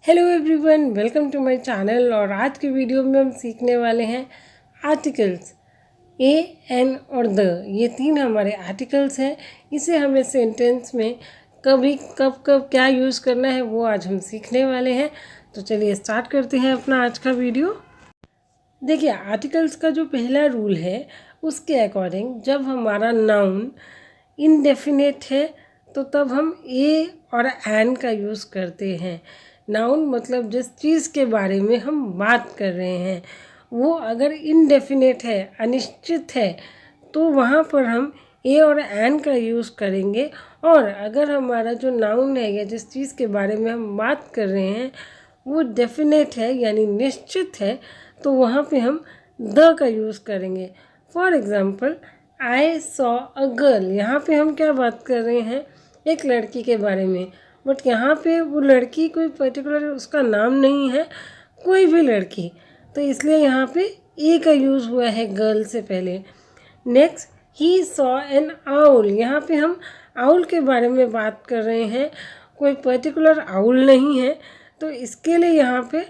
Hello everyone, welcome to my channel. और आज की वीडियो में हम सीखने वाले हैं आर्टिकल्स ए, एन और द। ये तीन हमारे आर्टिकल्स हैं। इसे हमें सेंटेंस में कभी कब कब क्या यूज़ करना है वो आज हम सीखने वाले हैं। तो चलिए स्टार्ट करते हैं अपना आज का वीडियो। देखिए, आर्टिकल्स का जो पहला रूल है उसके अकॉर्डिंग जब हमारा नाउन इनडेफिनेट है तो तब हम ए और एन का यूज़ करते हैं। नाउन मतलब जिस चीज़ के बारे में हम बात कर रहे हैं वो अगर इनडेफिनेट है, अनिश्चित है, तो वहाँ पर हम ए और एन का यूज़ करेंगे। और अगर हमारा जो नाउन है या जिस चीज़ के बारे में हम बात कर रहे हैं वो डेफिनेट है यानी निश्चित है, तो वहाँ पे हम द का यूज़ करेंगे। For example, I saw a girl. यहाँ पे हम क्या बात कर रहे हैं? एक लड़की के बारे में। बट यहाँ पे वो लड़की कोई पर्टिकुलर उसका नाम नहीं है, कोई भी लड़की, तो इसलिए यहाँ पे ए का यूज़ हुआ है गर्ल से पहले। Next, he saw an owl. यहाँ पे हम आउल के बारे में बात कर रहे हैं, कोई पर्टिकुलर आउल नहीं है, तो इसके लिए यहाँ पे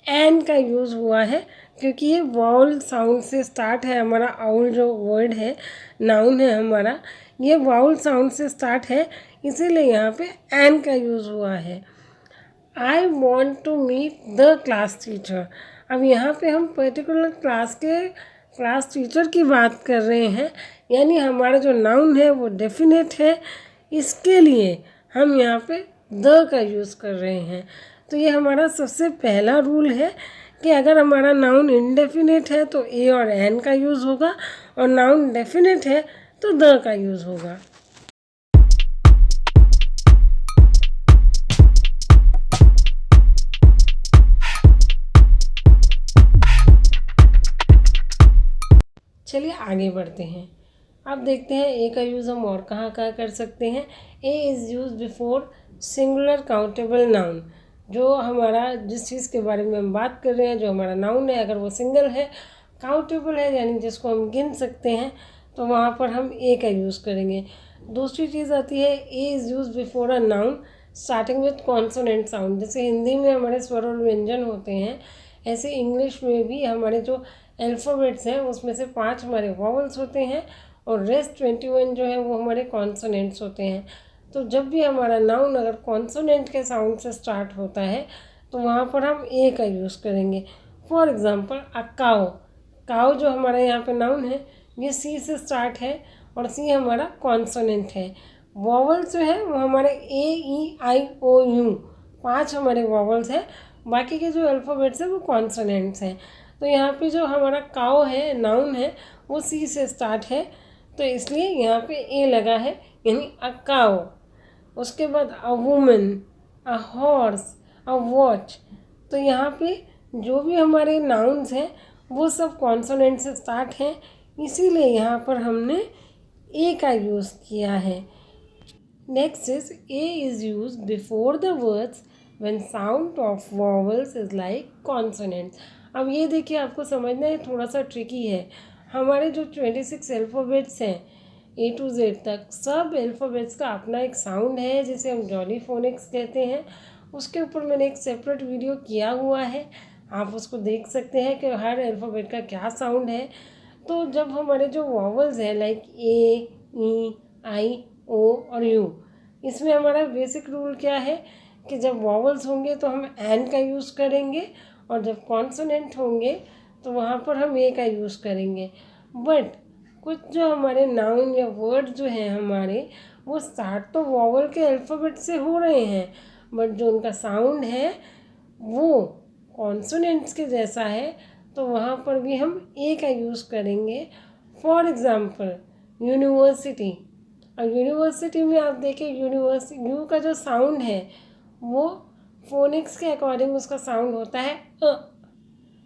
एन का यूज़ हुआ है क्योंकि ये वाउल साउंड से स्टार्ट है। हमारा आउल जो वर्ड है, नाउन है हमारा, ये वाउल साउंड से स्टार्ट है, इसीलिए यहाँ पे एन का यूज़ हुआ है। I want to meet the class teacher. अब यहाँ पे हम पर्टिकुलर क्लास टीचर की बात कर रहे हैं, यानी हमारा जो नाउन है वो डेफिनेट है, इसके लिए हम यहाँ पे द का यूज़ कर रहे हैं। तो ये हमारा सबसे पहला रूल है कि अगर हमारा नाउन इनडेफिनेट है तो ए और एन का यूज़ होगा, और नाउन डेफिनेट है तो द का यूज़ होगा। चलिए आगे बढ़ते हैं। अब देखते हैं ए का यूज़ हम और कहाँ कहाँ कर सकते हैं। A is use before singular countable noun. जो हमारा जिस चीज़ के बारे में हम बात कर रहे हैं, जो हमारा नाउन है, अगर वो सिंगल है, काउंटेबल है यानी जिसको हम गिन सकते हैं, तो वहाँ पर हम ए का यूज़ करेंगे। दूसरी चीज़ आती है A is use before a noun starting with consonant sound. जैसे हिंदी में हमारे स्वर और व्यंजन होते हैं, ऐसे इंग्लिश में भी हमारे जो अल्फ़ाबेट्स हैं उसमें से 5 हमारे वॉवल्स होते हैं और रेस्ट 21 जो है वो हमारे कॉन्सोनेंट्स होते हैं। तो जब भी हमारा नाउन अगर कॉन्सोनेंट के साउंड से स्टार्ट होता है तो वहाँ पर हम ए का यूज़ करेंगे। फॉर एग्ज़ाम्पल, अ काओ। काओ जो हमारा यहाँ पे नाउन है ये सी से स्टार्ट है और सी हमारा कॉन्सोनेंट है। वॉवल्स जो है वो हमारे ए, ई, आई, ओ, यू 5 हमारे वॉवल्स हैं, बाकी के जो अल्फ़ाबेट्स हैं वो कॉन्सोनेंट्स हैं। तो यहाँ पे जो हमारा काओ है, नाउन है, वो सी से स्टार्ट है, तो इसलिए यहाँ पे ए लगा है, यानी अ काओ। उसके बाद a woman, a horse, a watch. तो यहाँ पे जो भी हमारे नाउन्स हैं वो सब कॉन्सोनेंट से स्टार्ट हैं, इसीलिए यहाँ पर हमने ए का यूज़ किया है। Next is A is use before the words when sound of vowels is like consonants। अब ये देखिए, आपको समझना है थोड़ा सा ट्रिकी है। हमारे जो 26 अल्फ़ाबेट्स हैं ए टू जेड तक, सब अल्फ़ाबेट्स का अपना एक साउंड है जिसे हम जॉली फोनिक्स कहते हैं। उसके ऊपर मैंने एक सेपरेट वीडियो किया हुआ है, आप उसको देख सकते हैं कि हर अल्फ़ाबेट का क्या साउंड है। तो जब हमारे जो वॉवल्स हैं लाइक ए, ई, आई, ओ और यू, इसमें हमारा बेसिक रूल क्या है कि जब वॉवल्स होंगे तो हम एन का यूज़ करेंगे, और जब कॉन्सोनेंट होंगे तो वहाँ पर हम ए का यूज़ करेंगे। बट कुछ जो हमारे नाउन या वर्ड जो हैं हमारे, वो स्टार्ट तो वॉवल के अल्फ़ाबेट से हो रहे हैं, बट जो उनका साउंड है वो कॉन्सोनेंट्स के जैसा है, तो वहाँ पर भी हम ए का यूज़ करेंगे। For example, university. और यूनिवर्सिटी में आप देखें, यू का जो साउंड है वो फोनिक्स के अकॉर्डिंग उसका साउंड होता है अ।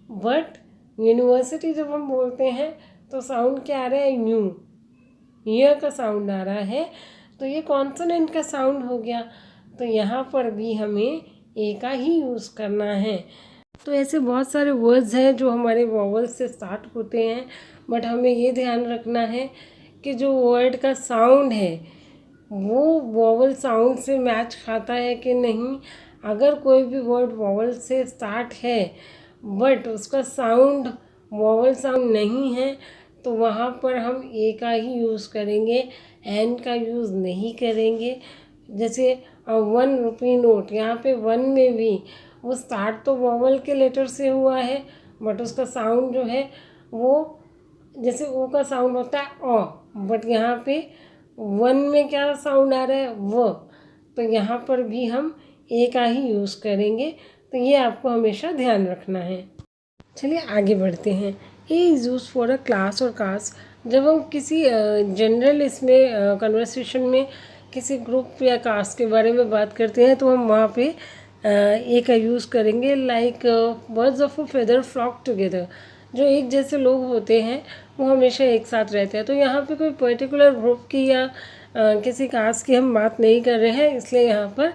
बट यूनिवर्सिटी जब हम बोलते हैं तो साउंड क्या आ रहा है? यू, य का साउंड आ रहा है, तो ये कॉन्सोनेंट का साउंड हो गया। तो यहाँ पर भी हमें ए का ही यूज़ करना है। तो ऐसे बहुत सारे वर्ड्स हैं जो हमारे वॉवल्स से स्टार्ट होते हैं, बट हमें ये ध्यान रखना है कि जो वर्ड का साउंड है वो वॉवल साउंड से मैच खाता है कि नहीं। अगर कोई भी वर्ड वॉवल से स्टार्ट है बट उसका साउंड वॉवल साउंड नहीं है तो वहाँ पर हम ए का ही यूज़ करेंगे, एन का यूज़ नहीं करेंगे। जैसे 1 रुपी नोट, यहाँ पे 1 में भी वो स्टार्ट तो वॉवल के लेटर से हुआ है बट उसका साउंड जो है वो जैसे ओ का साउंड होता है अ, बट यहाँ पे 1 में क्या साउंड आ रहा है व, तो यहाँ पर भी हम ए का ही यूज़ करेंगे। तो ये आपको हमेशा ध्यान रखना है। चलिए आगे बढ़ते हैं। A is use for a class और कास्ट। जब हम किसी जनरल इसमें कन्वर्सेशन में किसी ग्रुप या कास्ट के बारे में बात करते हैं तो हम वहाँ पे ए का यूज़ करेंगे। Like birds of a feather flock together, जो एक जैसे लोग होते हैं वो हमेशा एक साथ रहते हैं। तो यहाँ पे कोई पर्टिकुलर ग्रुप की या किसी कास्ट की हम बात नहीं कर रहे हैं, इसलिए यहाँ पर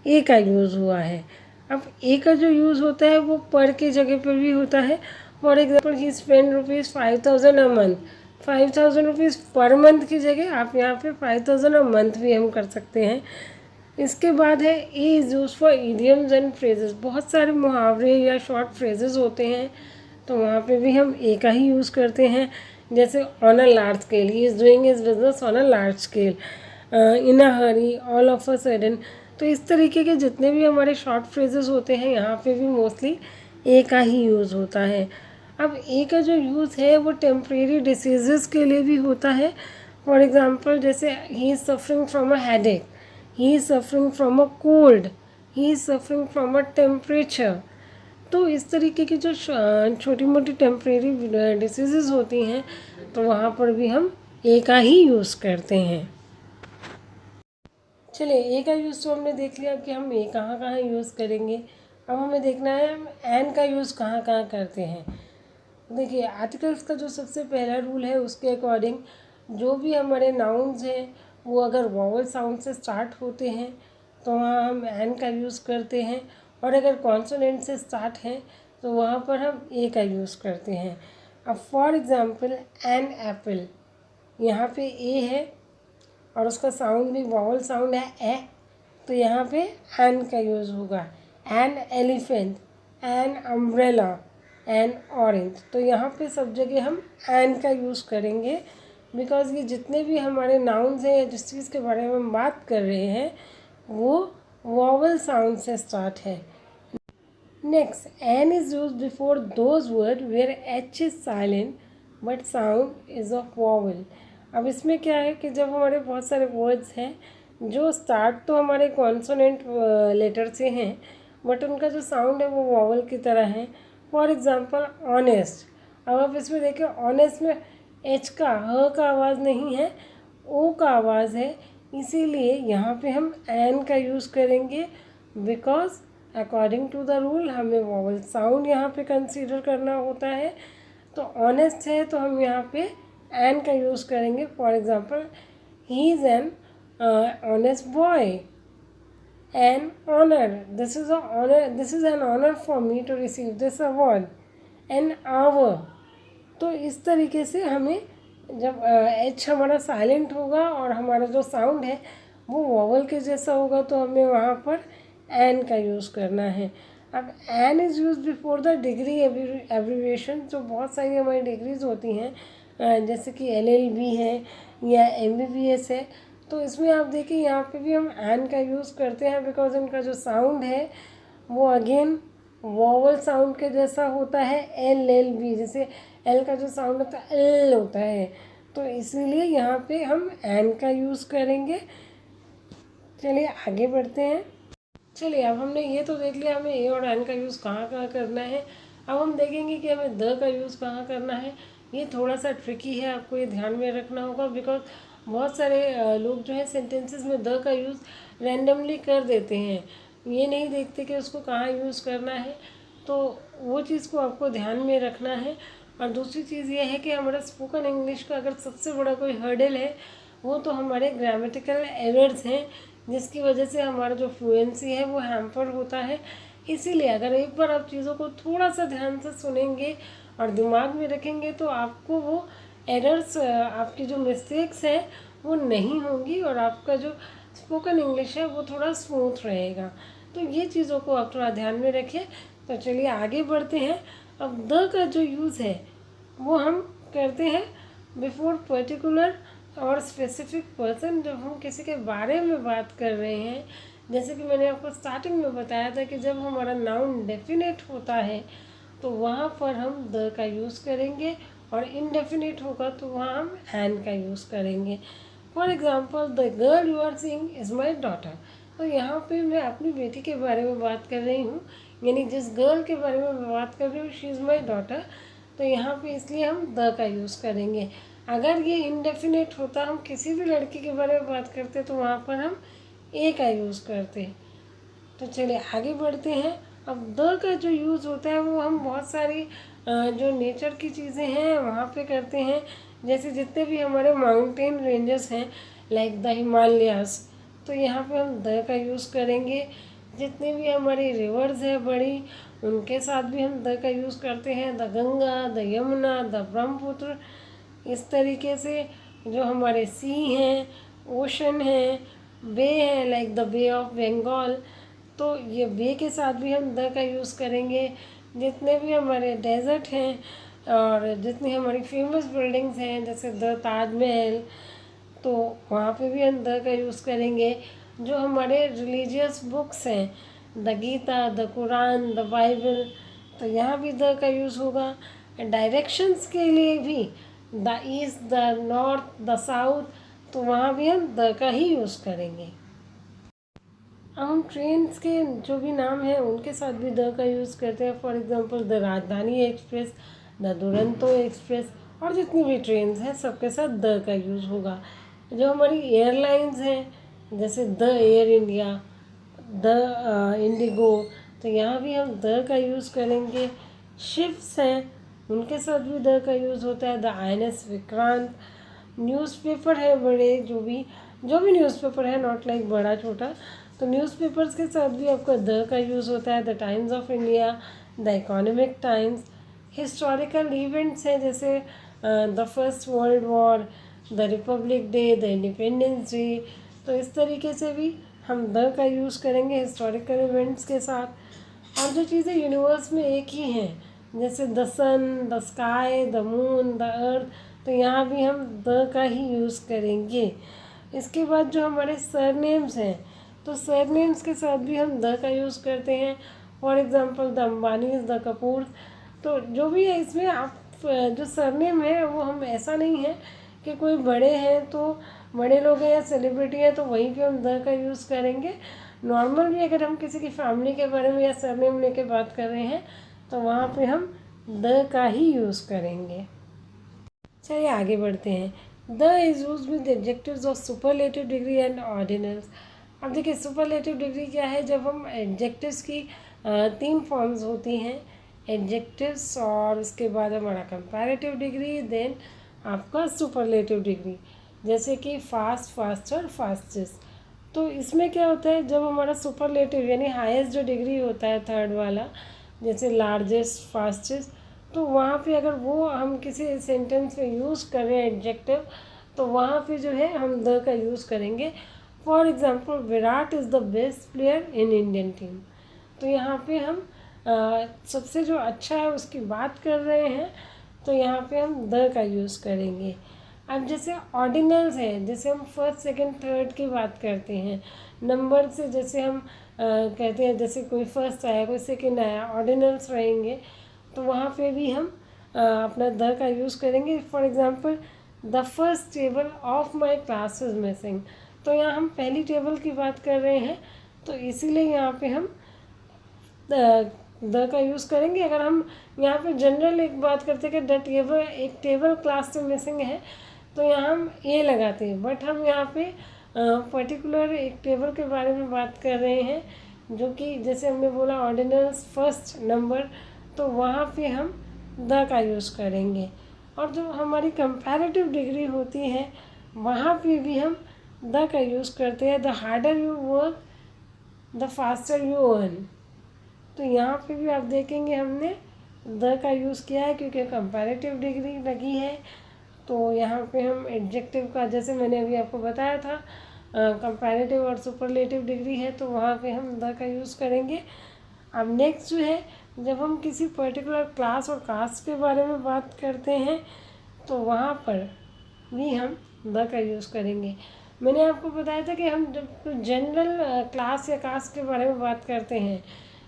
ए का यूज़ हुआ है। अब ए का जो यूज़ होता है वो पर की जगह पर भी होता है। For example he spend ₹5,000 a month, 5,000 rupees per month की जगह आप यहाँ पे 5,000 अ मंथ भी हम कर सकते हैं। इसके बाद है A is use for idioms and phrases. बहुत सारे मुहावरे या शॉर्ट फ्रेजेस होते हैं तो वहाँ पे भी हम ए का ही यूज़ करते हैं। जैसे on a large scale, he is doing his business on a large scale, in a Hari, all of a sudden. तो इस तरीके के जितने भी हमारे शॉर्ट फ्रेजेस होते हैं यहाँ पे भी मोस्टली ए का ही यूज़ होता है। अब ए का जो यूज़ है वो टेम्परेरी डिसीज़ के लिए भी होता है। फॉर एग्ज़ाम्पल जैसे he is suffering from a headache, he is suffering from a cold, he is suffering from a temperature. तो इस तरीके की जो छोटी मोटी टेम्परेरी डिसीज़ होती हैं तो वहाँ पर भी हम ए का ही यूज़ करते हैं। चलिए ए का यूज़ तो हमने देख लिया कि हम ए कहाँ कहाँ यूज़ करेंगे। अब हमें देखना है हम एन का यूज़ कहाँ कहाँ करते हैं। देखिए आर्टिकल्स का जो सबसे पहला रूल है उसके अकॉर्डिंग जो भी हमारे नाउन्स हैं वो अगर वॉवल साउंड से स्टार्ट होते हैं तो वहाँ हम एन का यूज़ करते हैं, और अगर कॉन्सोनेंट से स्टार्ट है तो वहाँ पर हम ए का यूज़ करते हैं। अब फॉर एग्ज़ाम्पल एन एप्पल, यहाँ पे ए है और उसका साउंड भी वॉवल साउंड है ए, तो यहाँ पे एन का यूज़ होगा। An elephant, an umbrella, N orange, तो यहाँ पे सब जगह हम एन का यूज़ करेंगे बिकॉज ये जितने भी हमारे नाउन्स हैं या जिस चीज़ के बारे में हम बात कर रहे हैं वो वॉवल साउंड से स्टार्ट है। Next, an is use before those word where h is silent but sound is of vowel. अब इसमें क्या है कि जब हमारे बहुत सारे वर्ड्स हैं जो स्टार्ट तो हमारे कॉन्सोनेंट लेटर से हैं बट उनका जो साउंड है वो वॉवल की तरह है। फॉर एग्ज़ाम्पल ऑनेस्ट, अब आप इसमें देखें ऑनेस्ट में एच का ह का आवाज़ नहीं है, ओ का आवाज़ है, इसीलिए यहाँ पे हम एन का यूज़ करेंगे because according to the rule हमें वॉवल साउंड यहाँ पे कंसीडर करना होता है। तो ऑनेस्ट है तो हम यहाँ पे एन का यूज़ करेंगे। For example he is an honest boy, an honor, this is a honor, this is an honor for me to receive this award, an hour। तो इस तरीके से हमें जब एच हमारा साइलेंट होगा और हमारा जो साउंड है वो वॉवल के जैसा होगा तो हमें वहाँ पर एन का यूज़ करना है। अब an is use before the degree abbreviation, जो बहुत सारी हमारी डिग्रीज होती हैं जैसे कि LLB है या MBBS है, तो इसमें आप देखिए यहाँ पे भी हम एन का यूज़ करते हैं बिकॉज इनका जो साउंड है वो अगेन वॉवल साउंड के जैसा होता है। LLB, जैसे एल का जो साउंड होता है एल होता है, तो इसीलिए यहाँ पे हम एन का यूज़ करेंगे। चलिए आगे बढ़ते हैं। चलिए अब हमने ये तो देख लिया हमें ए और एन का यूज़ कहाँ कहाँ करना है। अब हम देखेंगे कि हमें द का यूज़ कहाँ करना है। ये थोड़ा सा ट्रिकी है, आपको ये ध्यान में रखना होगा बिकॉज बहुत सारे लोग जो है सेंटेंसेस में द का यूज़ रैंडमली कर देते हैं, ये नहीं देखते कि उसको कहाँ यूज़ करना है, तो वो चीज़ को आपको ध्यान में रखना है। और दूसरी चीज़ ये है कि हमारा स्पोकन इंग्लिश का अगर सबसे बड़ा कोई हर्डल है वो तो हमारे ग्रामेटिकल एरर्स हैं, जिसकी वजह से हमारा जो फ्लुएंसी है वो हैम्पर होता है। इसीलिए अगर एक बार आप चीज़ों को थोड़ा सा ध्यान से सुनेंगे और दिमाग में रखेंगे तो आपको वो एरर्स, आपकी जो मिस्टेक्स हैं वो नहीं होंगी और आपका जो स्पोकन इंग्लिश है वो थोड़ा स्मूथ रहेगा। तो ये चीज़ों को आप थोड़ा ध्यान में रखिए। तो चलिए आगे बढ़ते हैं। अब द का जो यूज़ है वो हम करते हैं बिफोर पर्टिकुलर और स्पेसिफिक पर्सन, जब हम किसी के बारे में बात कर रहे हैं। जैसे कि मैंने आपको स्टार्टिंग में बताया था कि जब हमारा नाउन डेफिनेट होता है तो वहाँ पर हम द का यूज़ करेंगे, और इनडेफिनेट होगा तो वहाँ हम एन का यूज़ करेंगे। For example, the girl you are seeing is my daughter. तो यहाँ पे मैं अपनी बेटी के बारे में बात कर रही हूँ, यानी जिस गर्ल के बारे में मैं बात कर रही हूँ शी इज़ माई डॉटर। तो यहाँ पे इसलिए हम द का यूज़ करेंगे। अगर ये इनडेफिनेट होता, हम किसी भी लड़की के बारे में बात करते तो वहाँ पर हम ए का यूज़ करते। तो चलिए आगे बढ़ते हैं। अब द का जो यूज़ होता है वो हम बहुत सारी जो नेचर की चीज़ें हैं वहाँ पे करते हैं। जैसे जितने भी हमारे माउंटेन रेंजेस हैं लाइक द हिमालयास, तो यहाँ पे हम द का यूज़ करेंगे। जितनी भी हमारी रिवर्स है बड़ी, उनके साथ भी हम द का यूज़ करते हैं। The Ganga, the Yamuna, the Brahmaputra, इस तरीके से जो हमारे सी हैं, ओशन हैं, बे हैं like the bay of Bengal, तो ये बे के साथ भी हम द का यूज़ करेंगे। जितने भी हमारे डेजर्ट हैं और जितनी हमारी फेमस बिल्डिंग्स हैं जैसे द ताजमहल, तो वहाँ पे भी हम द का यूज़ करेंगे। जो हमारे रिलीजियस बुक्स हैं, the Gita, the Quran, the Bible, तो यहाँ भी द का यूज़ होगा। डायरेक्शंस के लिए भी the east, the north, the south, तो वहाँ भी हम द का ही यूज़ करेंगे। अब हम ट्रेन्स के जो भी नाम हैं उनके साथ भी द का यूज़ करते हैं। फॉर एग्जांपल, द राजधानी एक्सप्रेस, द दुरंतो एक्सप्रेस, और जितनी भी ट्रेन्स हैं सबके साथ द का यूज़ होगा। जो हमारी एयरलाइंस हैं जैसे the air India, the Indigo, तो यहाँ भी हम द का यूज़ करेंगे। शिप्स हैं उनके साथ भी द का यूज़ होता है। द INS विक्रांत, न्यूज़पेपर है बड़े, जो भी न्यूज़पेपर है, नॉट लाइक बड़ा छोटा, तो न्यूज़पेपर्स के साथ भी आपका द का यूज़ होता है। The times of India, the economic times. Historical events हैं जैसे the first world war, the Republic day, the independence day, तो इस तरीके से भी हम द का यूज़ करेंगे हिस्टोरिकल इवेंट्स के साथ। और जो चीज़ें यूनिवर्स में एक ही हैं जैसे the sun, the sky, the moon, the earth, तो यहाँ भी हम द का ही यूज़ करेंगे। इसके बाद जो हमारे सरनेम्स हैं, तो सरनेम्स के साथ भी हम द का यूज़ करते हैं। For example, the Ambanis, the Kapoor, तो जो भी है इसमें आप जो सरनेम है वो हम ऐसा नहीं है कि कोई बड़े हैं तो बड़े लोग हैं या सेलिब्रिटी हैं तो वहीं पे हम द का यूज़ करेंगे। नॉर्मल भी अगर हम किसी की फैमिली के बारे में या सरनेम लेके बात कर रहे हैं तो वहाँ पे हम द का ही यूज़ करेंगे। चलिए आगे बढ़ते हैं। The is used with adjectives of superlative degree and ordinals. अब देखिए सुपरलेटिव डिग्री क्या है, जब हम एडजेक्टिव्स की 3 फॉर्म्स होती हैं, एडजेक्टिव्स, और उसके बाद हमारा कंपैरेटिव डिग्री, देन आपका सुपरलेटिव डिग्री, जैसे कि फास्ट, फास्टर, फास्टेस्ट। तो इसमें क्या होता है, जब हमारा सुपरलेटिव यानी हाईएस्ट जो डिग्री होता है थर्ड वाला, जैसे लार्जेस्ट, फास्टेस्ट, तो वहाँ पे अगर वो हम किसी सेंटेंस में यूज़ कर रहे हैं एडजेक्टिव, तो वहाँ पे जो है हम द का यूज़ करेंगे। For example, Virat is the best player in Indian team, तो यहाँ पे हम सबसे जो अच्छा है उसकी बात कर रहे हैं, तो यहाँ पे हम द का यूज़ करेंगे। अब जैसे ऑर्डिनल्स है, जैसे हम फर्स्ट, सेकंड, थर्ड की बात करते हैं, नंबर से जैसे हम कहते हैं, जैसे कोई फर्स्ट आया, कोई सेकंड आया, ऑर्डिनल्स रहेंगे, तो वहाँ पे भी हम अपना द का यूज़ करेंगे। For example, the first table of my class is missing, तो यहाँ हम पहली टेबल की बात कर रहे हैं, तो इसीलिए यहाँ पे हम द का यूज़ करेंगे। अगर हम यहाँ पे जनरल एक बात करते हैं कि द टेबल, एक टेबल क्लास से मिसिंग है, तो यहाँ हम ए लगाते हैं, बट हम यहाँ पे पर्टिकुलर एक टेबल के बारे में बात कर रहे हैं जो कि जैसे हमने बोला ऑर्डिनल्स फर्स्ट नंबर, तो वहाँ पे हम द का यूज़ करेंगे। और जो हमारी कंपैरेटिव डिग्री होती है वहाँ पे भी हम द का यूज़ करते हैं। The harder you work the faster you earn, तो यहाँ पे भी आप देखेंगे हमने द का यूज़ किया है क्योंकि कंपैरेटिव डिग्री लगी है। तो यहाँ पे हम एडजेक्टिव का, जैसे मैंने अभी आपको बताया था, कंपैरेटिव और सुपरलेटिव डिग्री है तो वहाँ पे हम द का यूज़ करेंगे। अब नेक्स्ट जो है, जब हम किसी पर्टिकुलर क्लास और कास्ट के बारे में बात करते हैं तो वहाँ पर भी हम द का यूज़ करेंगे। मैंने आपको बताया था कि हम जब जनरल क्लास या कास्ट के बारे में बात करते हैं,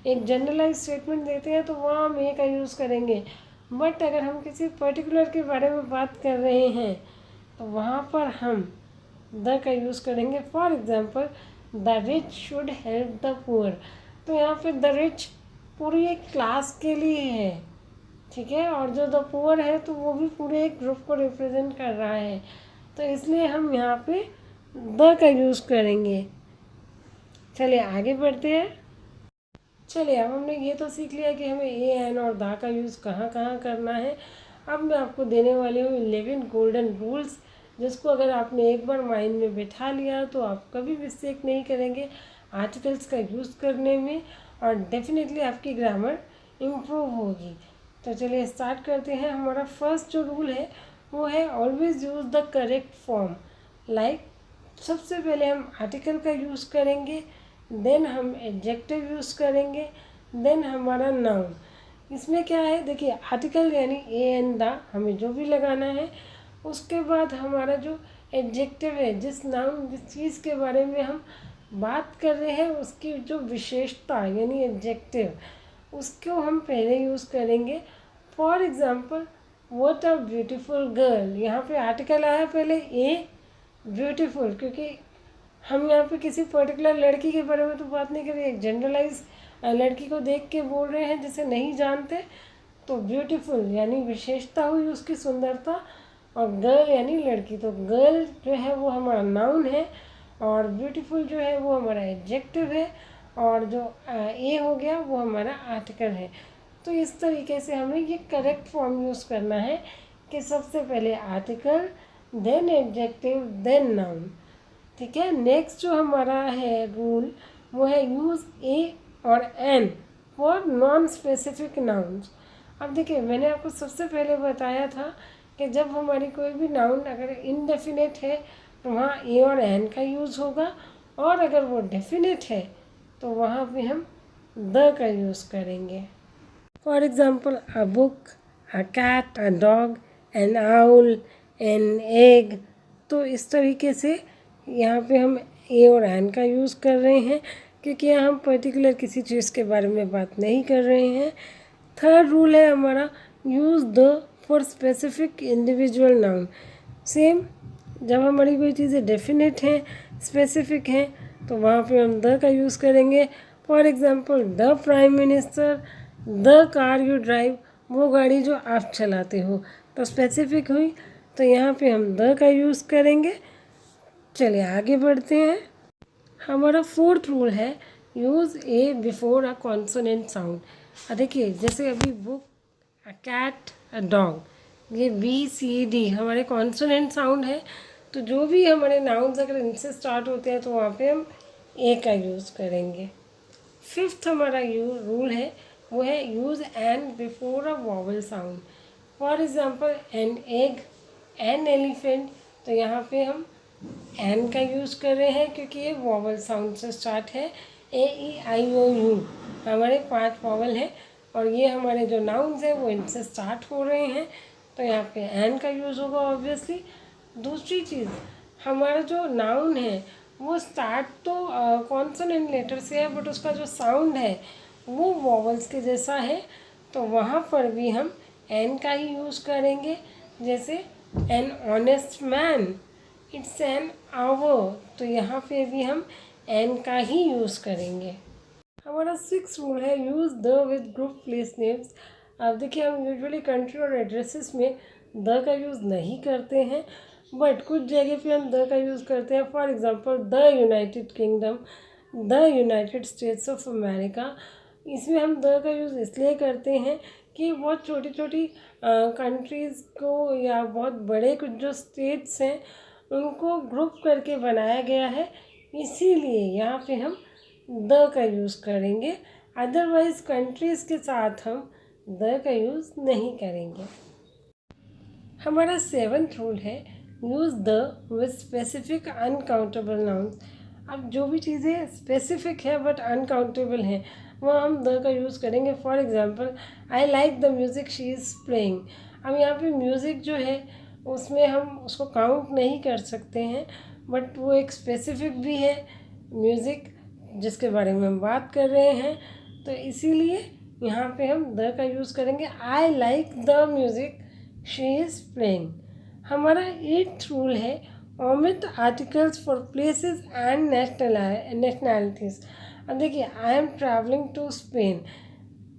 एक जनरलाइज स्टेटमेंट देते हैं तो वहाँ हम ए का यूज़ करेंगे। बट अगर हम किसी पर्टिकुलर के बारे में बात कर रहे हैं तो वहाँ पर हम द का यूज़ करेंगे। For example, the rich should help the poor. तो यहाँ पे द रिच पूरी एक क्लास के लिए है, ठीक है, और जो द पुअर है तो वो भी पूरे एक ग्रुप को रिप्रेजेंट कर रहा है, तो इसलिए हम यहाँ पे द का यूज़ करेंगे। चलिए आगे बढ़ते हैं। चलिए अब हमने ये तो सीख लिया कि हमें ए एन और द का यूज़ कहाँ कहाँ करना है। अब मैं आपको देने वाली हूँ 11 गोल्डन रूल्स, जिसको अगर आपने एक बार माइंड में बिठा लिया तो आप कभी मिस्टेक नहीं करेंगे आर्टिकल्स का यूज़ करने में, और डेफिनेटली आपकी ग्रामर इम्प्रूव होगी। तो चलिए स्टार्ट करते हैं। हमारा फर्स्ट जो रूल है वो है always use the correct form. Like सबसे पहले हम आर्टिकल का यूज़ करेंगे, देन हम एडजेक्टिव यूज़ करेंगे, देन हमारा नाउन। इसमें क्या है, देखिए आर्टिकल यानी ए एन द हमें जो भी लगाना है, उसके बाद हमारा जो एडजेक्टिव है, जिस नाउन जिस चीज़ के बारे में हम बात कर रहे हैं उसकी जो विशेषता यानी एडजेक्टिव, उसको हम पहले यूज़ करेंगे। For example, what a beautiful girl, यहाँ पे आर्टिकल आया पहले ए ब्यूटीफुल, क्योंकि हम यहाँ पे किसी पर्टिकुलर लड़की के बारे में तो बात नहीं कर रहे, एक जनरलाइज लड़की को देख के बोल रहे हैं जिसे नहीं जानते, तो ब्यूटीफुल यानी विशेषता हुई उसकी सुंदरता, और गर्ल यानी लड़की, तो गर्ल जो है वो हमारा नाउन है और ब्यूटीफुल जो है वो हमारा एडजेक्टिव है, और जो ए हो गया वो हमारा आर्टिकल है। तो इस तरीके से हमें ये करेक्ट फॉर्म यूज़ करना है कि सबसे पहले article, then adjective, then noun, ठीक है। नेक्स्ट जो हमारा है रूल वो है यूज़ ए और an for non specific nouns. अब देखिए मैंने आपको सबसे पहले बताया था कि जब हमारी कोई भी नाउन अगर इनडेफिनेट है तो वहाँ ए और एन का यूज़ होगा, और अगर वो डेफिनेट है तो वहाँ पे हम द का यूज़ करेंगे। For example, a book, a cat, a dog, an owl, an egg. तो इस तरीके से यहाँ पे हम ए और एन का यूज़ कर रहे हैं, क्योंकि यहाँ हम पर्टिकुलर किसी चीज़ के बारे में बात नहीं कर रहे हैं। थर्ड रूल है हमारा use the for specific individual noun. Same, जब हमारी कोई चीज़ें डेफिनेट हैं, स्पेसिफिक हैं, तो वहाँ पे हम द का यूज़ करेंगे। For example, the prime minister, the car you drive, वो गाड़ी जो आप चलाते हो, तो स्पेसिफिक हुई, तो यहाँ पे हम द का यूज़ करेंगे। चलिए आगे बढ़ते हैं। हमारा फोर्थ रूल है use a before a consonant sound. देखिए जैसे अभी book, a cat, a dog, ये बी सी डी हमारे कॉन्सोनेंट साउंड है, तो जो भी हमारे नाउन्स अगर इनसे स्टार्ट होते हैं तो वहाँ पे हम ए का यूज़ करेंगे। फिफ्थ हमारा रूल है वो है use an before a vowel sound. For example, an egg, an elephant, तो यहाँ पे हम एन का यूज़ कर रहे हैं क्योंकि ये वॉवल साउंड से स्टार्ट है। ए ई आई ओ यू हमारे 5 वॉवल हैं, और ये हमारे जो नाउन्स हैं वो इनसे स्टार्ट हो रहे हैं, तो यहाँ पे एन का यूज़ होगा ऑब्वियसली। दूसरी चीज़, हमारा जो नाउन है वो स्टार्ट तो कॉन्सोनेंट लेटर से है, बट उसका जो साउंड है वो वॉवल्स के जैसा है, तो वहाँ पर भी हम एन का ही यूज़ करेंगे। जैसे an honest man, it's an hour, तो यहाँ पे भी हम एन का ही यूज़ करेंगे। हमारा 6 रूल है use the with group place names. अब देखिए हम यूजुअली कंट्री और एड्रेसेस में द का यूज़ नहीं करते हैं, बट कुछ जगह पे हम द का यूज़ करते हैं। For example, the United kingdom, the United states of America. इसमें हम द का यूज़ इसलिए करते हैं कि बहुत छोटी छोटी कंट्रीज़ को या बहुत बड़े कुछ जो स्टेट्स हैं उनको ग्रुप करके बनाया गया है, इसीलिए यहाँ पे हम द का यूज़ करेंगे। अदरवाइज़ कंट्रीज़ के साथ हम द का यूज़ नहीं करेंगे। हमारा 7th रूल है use the with specific uncountable nouns. अब जो भी चीज़ें स्पेसिफिक है बट अनकाउंटेबल हैं वह हम द का यूज़ करेंगे। For example, I like the music she is playing. अब यहाँ पे म्यूज़िक जो है उसमें हम उसको काउंट नहीं कर सकते हैं, बट वो एक स्पेसिफिक भी है म्यूज़िक जिसके बारे में हम बात कर रहे हैं, तो इसीलिए यहाँ पे हम द का यूज़ करेंगे। I like the music she is playing. हमारा 8th रूल है omit articles for places and nationalities. अब देखिए, I am travelling to Spain.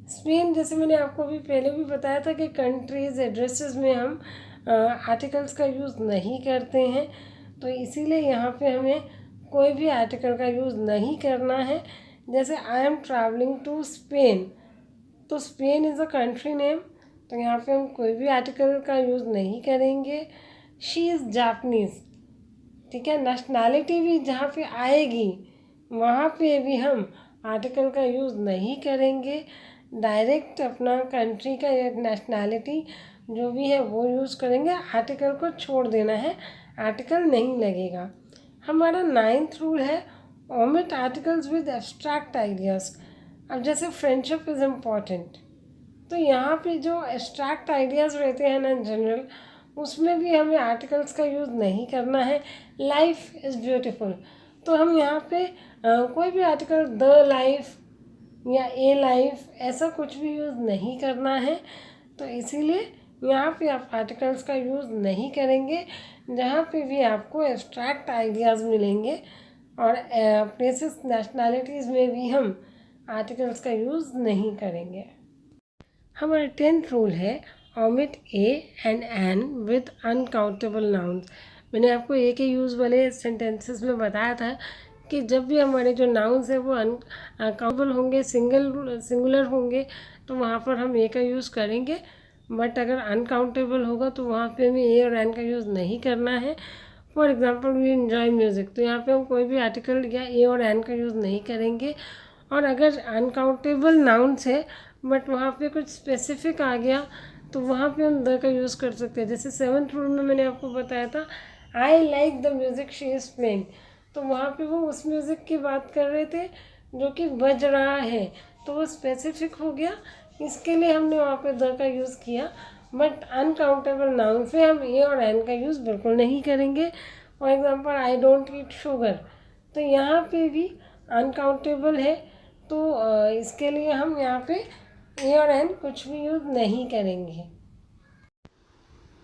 Spain, जैसे मैंने आपको अभी पहले भी बताया था कि कंट्रीज़ एड्रेसेस में हम आर्टिकल्स का यूज़ नहीं करते हैं, तो इसीलिए यहाँ पे हमें कोई भी आर्टिकल का यूज़ नहीं करना है। जैसे I am travelling to Spain, तो Spain is a country name, तो यहाँ पे हम कोई भी आर्टिकल का यूज़ नहीं करेंगे। शी इज़ जापनीज़, ठीक है। नेशनैलिटी भी जहाँ पे आएगी वहाँ पे भी हम आर्टिकल का यूज़ नहीं करेंगे। डायरेक्ट अपना कंट्री का या नेशनैलिटी जो भी है वो यूज़ करेंगे, आर्टिकल को छोड़ देना है, आर्टिकल नहीं लगेगा। हमारा 9th रूल है omit articles with abstract ideas. अब जैसे फ्रेंडशिप इज़ इम्पॉर्टेंट, तो यहाँ पे जो एब्स्ट्रैक्ट आइडियाज़ रहते हैं ना जनरल, उसमें भी हमें आर्टिकल्स का यूज़ नहीं करना है। लाइफ इज़ ब्यूटीफुल, तो हम यहाँ पे कोई भी आर्टिकल द लाइफ या ए लाइफ ऐसा कुछ भी यूज़ नहीं करना है, तो इसीलिए यहाँ पे आप आर्टिकल्स का यूज़ नहीं करेंगे। जहाँ पे भी आपको एब्स्ट्रैक्ट आइडियाज़ मिलेंगे और प्लेसेस नेशनैलिटीज़ में भी हम आर्टिकल्स का यूज़ नहीं करेंगे। हमारा 10th रूल है omit a and an with uncountable nouns. मैंने आपको ए के यूज़ वाले सेंटेंसेस में बताया था कि जब भी हमारे जो नाउन्स हैं वो अनकाउंटेबल होंगे, सिंगुलर होंगे, तो वहाँ पर हम ए का यूज़ करेंगे, बट अगर अनकाउंटेबल होगा तो वहाँ पे हमें ए और एन का यूज़ नहीं करना है। For example, we enjoy music, तो यहाँ पे हम कोई भी आर्टिकल या ए और एन का यूज़ नहीं करेंगे। और अगर अनकाउंटेबल नाउन्स है बट वहाँ पे कुछ स्पेसिफिक आ गया तो वहाँ पे हम द का यूज़ कर सकते हैं। जैसे 7th रूल में मैंने आपको बताया था आई like the music she is playing, तो वहाँ पे वो उस म्यूज़िक की बात कर रहे थे जो कि बज रहा है, तो वो स्पेसिफिक हो गया, इसके लिए हमने वहाँ पे द का यूज़ किया। बट अनकाउंटेबल नाउन पे हम ए और एन का यूज़ बिल्कुल नहीं करेंगे। For example, I don't eat sugar, तो यहाँ पे भी अनकाउंटेबल है, तो इसके लिए हम यहाँ पे ए और एन कुछ भी यूज़ नहीं करेंगे।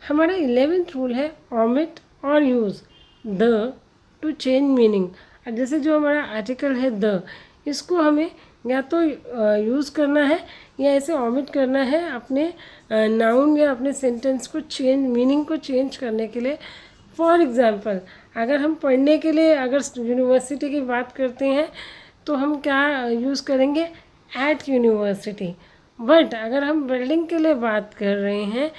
हमारा 11th रूल है ओमिट और use the two change meaning. जैसे जो हमारा आर्टिकल है द, इसको हमें या तो यूज़ करना है या ऐसे ओमिट करना है अपने नाउन या अपने सेंटेंस को चेंज, मीनिंग को चेंज करने के लिए। फॉर एग्ज़ाम्पल, अगर हम पढ़ने के लिए अगर यूनिवर्सिटी की बात करते हैं तो हम क्या यूज़ करेंगे, एट यूनिवर्सिटी। बट अगर हम बिल्डिंग के लिए बात कर रहे हैं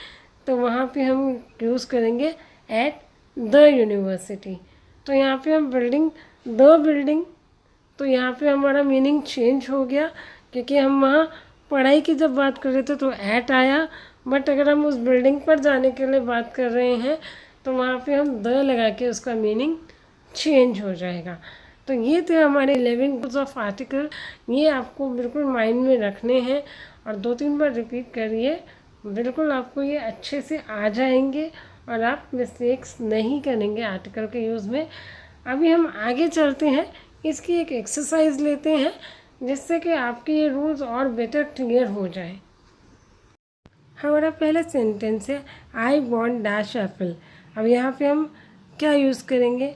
तो वहाँ पे हम यूज़ करेंगे एट द यूनिवर्सिटी। तो यहाँ पे हम बिल्डिंग, द बिल्डिंग, तो यहाँ पे हमारा मीनिंग चेंज हो गया क्योंकि हम वहाँ पढ़ाई की जब बात कर रहे थे तो एट आया, बट अगर हम उस बिल्डिंग पर जाने के लिए बात कर रहे हैं तो वहाँ पे हम द लगा के उसका मीनिंग चेंज हो जाएगा। तो ये थे हमारे 11 रूल्स ऑफ आर्टिकल, ये आपको बिल्कुल माइंड में रखने हैं और 2-3 बार रिपीट करिए, बिल्कुल आपको ये अच्छे से आ जाएंगे और आप मिस्टेक्स नहीं करेंगे आर्टिकल के यूज़ में। अभी हम आगे चलते हैं, इसकी एक एक्सरसाइज लेते हैं जिससे कि आपके ये रूल्स और बेटर क्लियर हो जाए। हमारा पहला सेंटेंस है आई वॉन्ट डैश एप्पल। अब यहाँ पे हम क्या यूज़ करेंगे,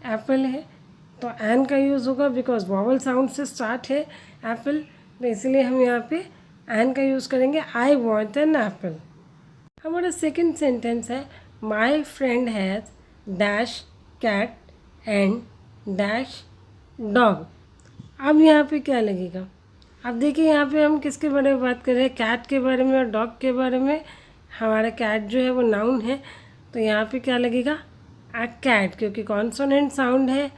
एप्पल है तो एन का यूज़ होगा बिकॉज वॉवल साउंड से स्टार्ट है एप्पल, तो इसलिए हम यहाँ पे एन का यूज़ करेंगे, आई वॉन्ट एन एप्पल। हमारा सेकंड सेंटेंस है my friend has dash cat and dash dog. अब यहाँ पे क्या लगेगा, अब देखिए यहाँ पे हम किसके बारे में बात कर रहे हैं, कैट के बारे में और डॉग के बारे में। हमारा कैट जो है वो नाउन है, तो यहाँ पे क्या लगेगा, अ कैट क्योंकि कॉन्सोनेंट साउंड है,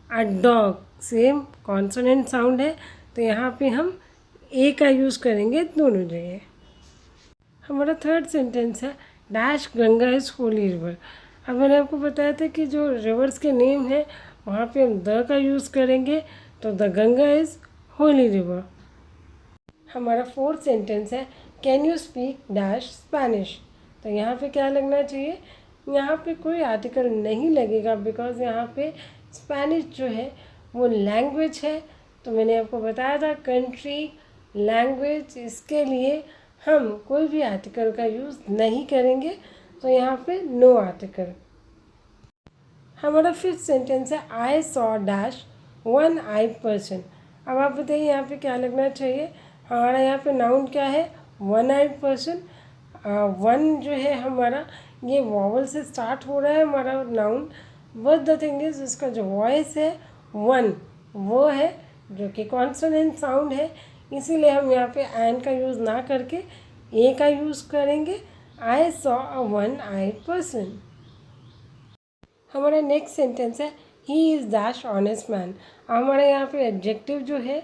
a dog same consonant sound है, तो यहाँ पे हम ए का यूज़ करेंगे दोनों जगह। हमारा थर्ड सेंटेंस है dash Ganga is Holi river. अब मैंने आपको बताया था कि जो रिवर्स के नेम है वहाँ पे हम द का यूज़ करेंगे, तो the Ganga is Holi river. हमारा फोर्थ सेंटेंस है can you speak dash Spanish. तो यहाँ पे क्या लगना चाहिए, यहाँ पे कोई आर्टिकल नहीं लगेगा बिकॉज यहाँ पे स्पेनिश जो है वो लैंग्वेज है। तो मैंने आपको बताया था कंट्री लैंग्वेज, इसके लिए हम कोई भी आर्टिकल का यूज़ नहीं करेंगे, तो यहाँ पे नो आर्टिकल। हमारा फिफ्थ सेंटेंस है I saw dash one eyed person. अब आप बताइए यहाँ पे क्या लगना चाहिए, हमारा यहाँ पे नाउन क्या है, वन आइड पर्सन। वन जो है हमारा ये वॉवल से स्टार्ट हो रहा है हमारा noun, but the thing is उसका जो वॉइस है वन वो है जो कि कॉन्सोनेंट साउंड है, इसीलिए हम यहाँ पे एन का यूज़ ना करके ए का यूज़ करेंगे। I saw a one eyed person. हमारा नेक्स्ट सेंटेंस है he is dash honest man. हमारे यहाँ पे एडजेक्टिव जो है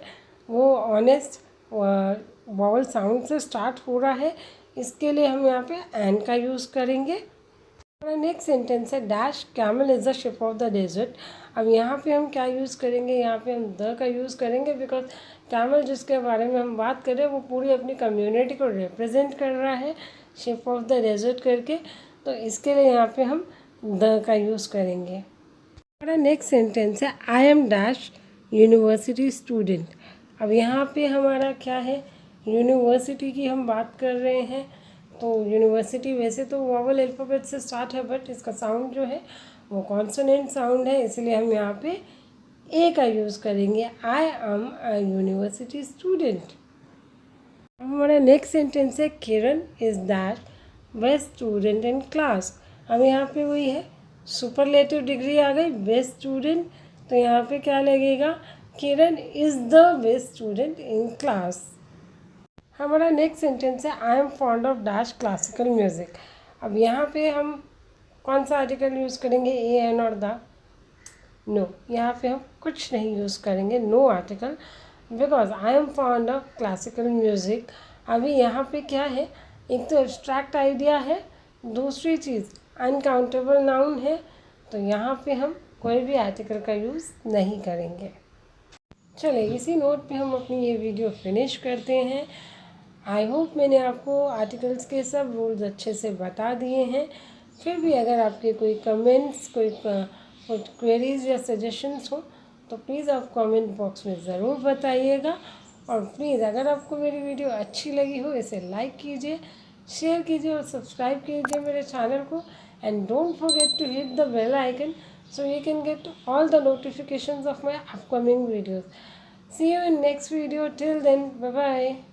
वो ऑनेस्ट वॉवल साउंड से स्टार्ट हो रहा है, इसके लिए हम यहाँ पे एन का यूज़ करेंगे। हमारा नेक्स्ट सेंटेंस है dash camel is the ship of the desert. अब यहाँ पे हम क्या यूज़ करेंगे, यहाँ पे हम द का यूज़ करेंगे बिकॉज कैमल जिसके बारे में हम बात कर रहे हैं वो पूरी अपनी कम्युनिटी को रिप्रेजेंट कर रहा है शिप ऑफ द डेजर्ट करके, तो इसके लिए यहाँ पे हम द का यूज़ करेंगे। हमारा नेक्स्ट सेंटेंस है I M dash university student. अब यहाँ पे हमारा क्या है, यूनिवर्सिटी की हम बात कर रहे हैं, तो यूनिवर्सिटी वैसे तो वॉवल अल्फ़ाबेट से स्टार्ट है बट इसका साउंड जो है वो कॉन्सोनेंट साउंड है, इसलिए हम यहाँ पे ए का यूज़ करेंगे I am a university student. हमारा नेक्स्ट सेंटेंस है Kiran is that best student in class. अब यहाँ पे वही है सुपरलेटिव डिग्री आ गई बेस्ट स्टूडेंट, तो यहाँ पे क्या लगेगा, Kiran is the best student in class. हमारा नेक्स्ट सेंटेंस है I am fond of dash classical music. अब यहाँ पे हम कौन सा आर्टिकल यूज़ करेंगे, ए एन और द, नो, यहाँ पे हम कुछ नहीं यूज़ करेंगे, no article, because I am fond of classical music. अभी यहाँ पे क्या है, एक तो एब्स्ट्रैक्ट आइडिया है, दूसरी चीज़ अनकाउंटेबल नाउन है, तो यहाँ पे हम कोई भी आर्टिकल का यूज़ नहीं करेंगे। चलिए इसी नोट पे हम अपनी ये वीडियो फिनिश करते हैं। आई होप मैंने आपको आर्टिकल्स के सब रूल्स अच्छे से बता दिए हैं। फिर भी अगर आपके कोई कमेंट्स, कोई क्वेरीज या सजेशंस हो तो प्लीज़ आप कमेंट बॉक्स में ज़रूर बताइएगा। और प्लीज़ अगर आपको मेरी वीडियो अच्छी लगी हो इसे लाइक कीजिए, शेयर कीजिए और सब्सक्राइब कीजिए मेरे चैनल को। And don't forget to hit the bell icon so you can get all the notifications of my upcoming videos. See you in next video. Till then, bye bye.